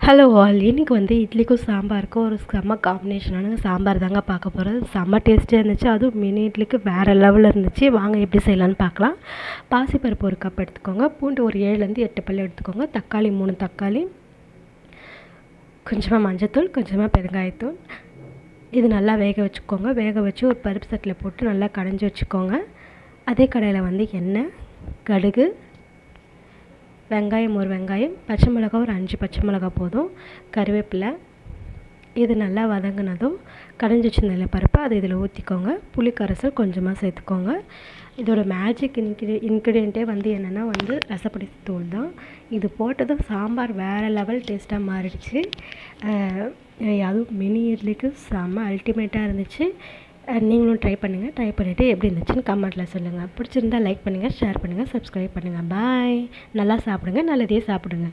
Hello all, இன்றைக்கி வந்து இட்லிக்கும் சாம்பாருக்கும் ஒரு செம்ம காம்பினேஷனான சாம்பார் தாங்க பார்க்க போகிறோம். செம்ம டேஸ்டியாக இருந்துச்சு. அதுவும் மினி இட்லிக்கு வேறு லெவலில் இருந்துச்சு. வாங்க எப்படி செய்யலான்னு பார்க்கலாம். பாசிப்பருப்பு ஒரு கப் எடுத்துக்கோங்க. பூண்டு ஒரு 7லேருந்து 8 பல் எடுத்துக்கோங்க. தக்காளி 3 தக்காளி, கொஞ்சமாக மஞ்சத்தூள், கொஞ்சமாக பெருங்காயத்தூள். இது நல்லா வேக வச்சுக்கோங்க. வேக வச்சு ஒரு பருப்பு சட்டியில் போட்டு நல்லா கடைஞ்சி வச்சுக்கோங்க. அதே கடாயில் வந்து எண்ணெய், கடுகு, வெங்காயம் ஒரு வெங்காயம், பச்சை மிளகா ஒரு 5 பச்சை மிளகா போதும், கருவேப்பிலை. இது நல்லா வதங்கினதும் கடைஞ்சி வச்சுருந்த பருப்பு அதை இதில் ஊற்றிக்கோங்க. புளி கரைசல் கொஞ்சமாக சேர்த்துக்கோங்க. இதோட மேஜிக் இன்க்ரீடியண்ட்டே வந்து என்னென்னா வந்து ரசப்பொடி தூள் தான். இது போட்டதும் சாம்பார் வேறு லெவல் டேஸ்ட்டாக மாறிடுச்சு. அதுவும் மினி இட்லிக்கு செம்ம அல்டிமேட்டாக இருந்துச்சு. நீங்களும் ட்ரை பண்ணுங்கள். ட்ரை பண்ணிவிட்டு எப்படி இருந்துச்சுன்னு கமெண்ட்டில் சொல்லுங்கள். பிடிச்சிருந்தால் லைக் பண்ணுங்கள், ஷேர் பண்ணுங்கள், சப்ஸ்கிரைப் பண்ணுங்கள். பாய். நல்லா சாப்பிடுங்க, நல்லதே சாப்பிடுங்க.